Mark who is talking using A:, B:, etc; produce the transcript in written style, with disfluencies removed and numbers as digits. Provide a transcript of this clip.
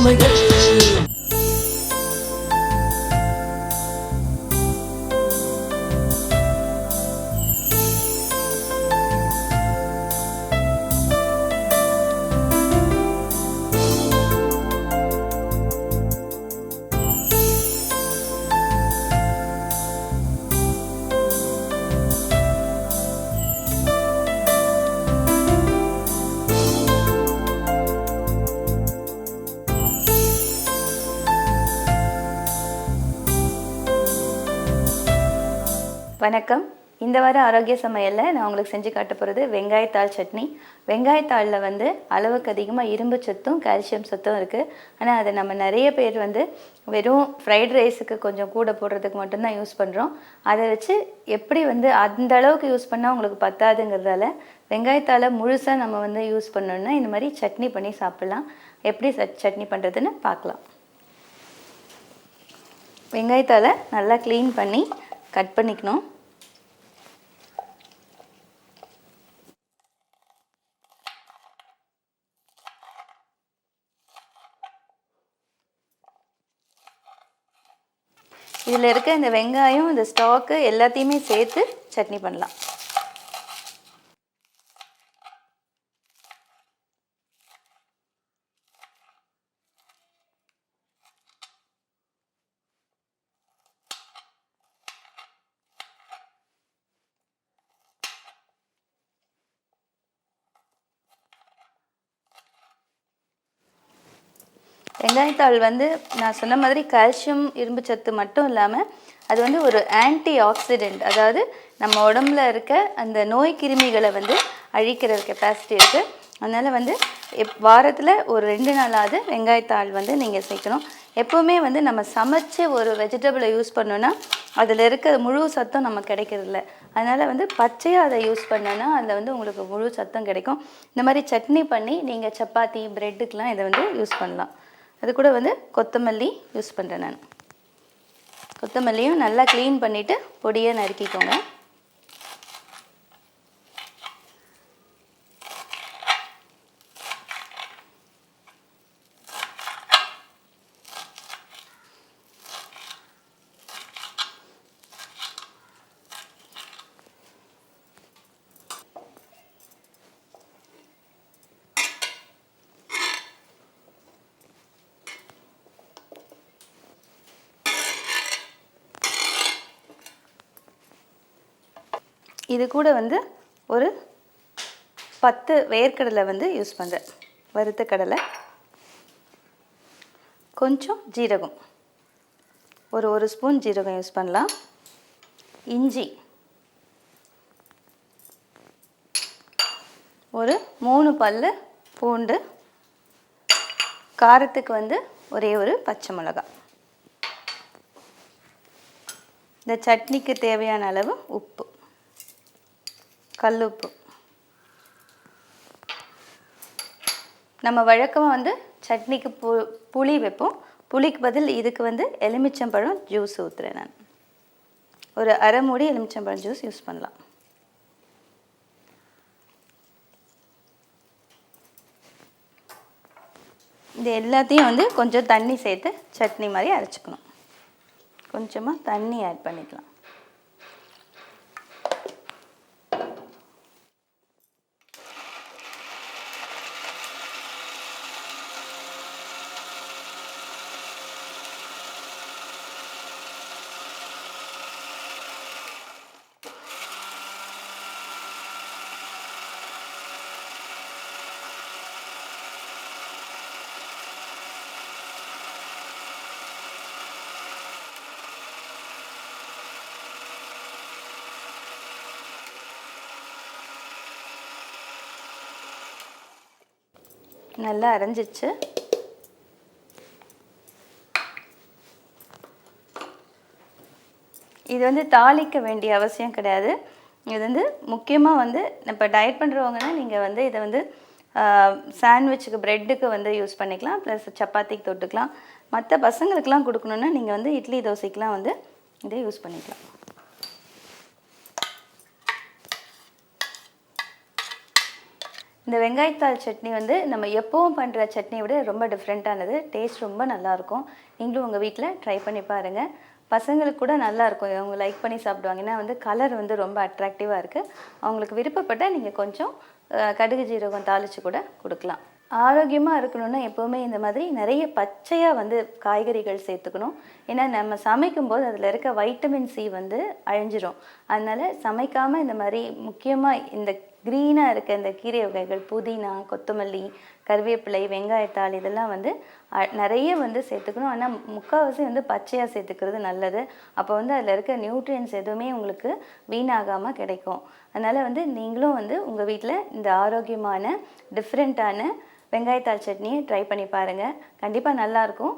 A: சமையல்.
B: வணக்கம். இந்த வாரம் ஆரோக்கிய சமையலில் நான் உங்களுக்கு செஞ்சு காட்ட போகிறது வெங்காயத்தாள் சட்னி. வெங்காயத்தாளில் வந்து அளவுக்கு அதிகமாக இரும்பு சத்தும் கால்சியம் சத்தும் இருக்குது. ஆனால் அதை நம்ம நிறைய பேர் வந்து வெறும் ஃப்ரைட் ரைஸுக்கு கொஞ்சம் கூட போடுறதுக்கு மட்டும்தான் யூஸ் பண்ணுறோம். அதை வச்சு எப்படி வந்து அந்த அளவுக்கு யூஸ் பண்ணால் உங்களுக்கு பத்தாதுங்கிறதால வெங்காயத்தாளை முழுசாக நம்ம வந்து யூஸ் பண்ணோன்னா இந்த மாதிரி சட்னி பண்ணி சாப்பிட்லாம். எப்படி சட்னி பண்ணுறதுன்னு பார்க்கலாம். வெங்காயத்தாளை நல்லா க்ளீன் பண்ணி கட் பண்ணிக்கணும். இதில் இருக்க இந்த வெங்காயம், இந்த ஸ்டாக்கு எல்லாத்தையுமே சேர்த்து சட்னி பண்ணலாம். வெங்காயத்தாள் வந்து நான் சொன்ன மாதிரி கால்சியம் இரும்பு சத்து மட்டும் இல்லாமல் அது வந்து ஒரு ஆன்டி ஆக்சிடெண்ட், அதாவது நம்ம உடம்புல இருக்க அந்த நோய் கிருமிகளை வந்து அழிக்கிற கெப்பாசிட்டி இருக்குது. அதனால் வந்து வாரத்தில் ஒரு 2 நாளாவது வெங்காயத்தாள் வந்து நீங்கள் சேர்க்கணும். எப்போவுமே வந்து நம்ம சமைச்சு ஒரு வெஜிடபிளை யூஸ் பண்ணோன்னா அதில் இருக்க முழு சத்தம் நமக்கு கிடைக்கிறதில்ல. அதனால் வந்து பச்சையாக அதை யூஸ் பண்ணோன்னா அதில் வந்து உங்களுக்கு முழு சத்தம் கிடைக்கும். இந்த மாதிரி சட்னி பண்ணி நீங்கள் சப்பாத்தி, ப்ரெட்டுக்கெலாம் இதை வந்து யூஸ் பண்ணலாம். அது கூட வந்து கொத்தமல்லி யூஸ் பண்ணுறேன் நான். கொத்தமல்லியும் நல்லா க்ளீன் பண்ணிவிட்டு பொடியை நறுக்கிக்கோங்க. இது கூட வந்து ஒரு 10 வேர்க்கடலை வந்து யூஸ் பண்ணுறேன், வறுத்த கடலை. கொஞ்சம் ஜீரகம், ஒரு ஸ்பூன் ஜீரகம் யூஸ் பண்ணலாம். இஞ்சி ஒரு 3 பல்லு பூண்டு, காரத்துக்கு வந்து ஒரே ஒரு பச்சை மிளகாய். இந்த சட்னிக்கு தேவையான அளவு உப்பு, கல்லுப்பு. நம்ம வழக்கமாக வந்து சட்னிக்கு புளி வைப்போம். புளிக்கு பதில் இதுக்கு வந்து எலுமிச்சம்பழம் ஜூஸ் ஊற்றுறேன் நான். ஒரு அரை மூடி எலுமிச்சம்பழம் ஜூஸ் யூஸ் பண்ணலாம். இது எல்லாத்தையும் வந்து கொஞ்சம் தண்ணி சேர்த்து சட்னி மாதிரி அரைச்சிக்கணும். கொஞ்சமாக தண்ணி ஆட் பண்ணிக்கலாம். நல்லா அரைஞ்சிச்சு. இது வந்து தாளிக்க வேண்டிய அவசியம் கிடையாது. இது வந்து முக்கியமாக வந்து இப்போ டயட் பண்ணுறவங்கன்னா நீங்கள் வந்து இதை வந்து சாண்ட்விச்சுக்கு, ப்ரெட்டுக்கு வந்து யூஸ் பண்ணிக்கலாம். ப்ளஸ் சப்பாத்திக்கு தொட்டுக்கலாம். மற்ற பசங்களுக்கெலாம் கொடுக்கணுன்னா நீங்கள் வந்து இட்லி, தோசைக்கெலாம் வந்து இதை யூஸ் பண்ணிக்கலாம். இந்த வெங்காயத்தாள் சட்னி வந்து நம்ம எப்பவும் பண்ணுற சட்னியை விட ரொம்ப டிஃப்ரெண்ட்டானது. டேஸ்ட் ரொம்ப நல்லாயிருக்கும். நீங்களும் உங்கள் வீட்டில் ட்ரை பண்ணி பாருங்கள். பசங்களுக்கு கூட நல்லாயிருக்கும். அவங்க லைக் பண்ணி சாப்பிடுவாங்க. ஏன்னா வந்து கலர் வந்து ரொம்ப அட்ராக்டிவாக இருக்குது. அவங்களுக்கு விருப்பப்பட்டால் நீங்கள் கொஞ்சம் கடுகு ஜீரகம் தாளித்து கூட கொடுக்கலாம். ஆரோக்கியமாக இருக்கணும்னா எப்போவுமே இந்த மாதிரி நிறைய பச்சையாக வந்து காய்கறிகள் சேர்த்துக்கணும். ஏன்னா நம்ம சமைக்கும்போது அதில் இருக்க வைட்டமின் சி வந்து அழிஞ்சிரும். அதனால் சமைக்காமல் இந்த மாதிரி முக்கியமாக இந்த க்ரீனாக இருக்க இந்த கீரை வகைகள், புதினா, கொத்தமல்லி, கருவேப்பிலை, வெங்காயத்தாள் இதெல்லாம் வந்து நிறைய வந்து சேர்த்துக்கணும். ஆனால் முக்கால்வாசி வந்து பச்சையாக சேர்த்துக்கிறது நல்லது. அப்போ வந்து அதில் இருக்க நியூட்ரியன்ஸ் எதுவுமே உங்களுக்கு வீணாகாமல் கிடைக்கும். அதனால் வந்து நீங்களும் வந்து உங்கள் வீட்டில் இந்த ஆரோக்கியமான டிஃப்ரெண்ட்டான வெங்காயத்தாள் சட்னியை ட்ரை பண்ணி பாருங்கள். கண்டிப்பாக நல்லாயிருக்கும்.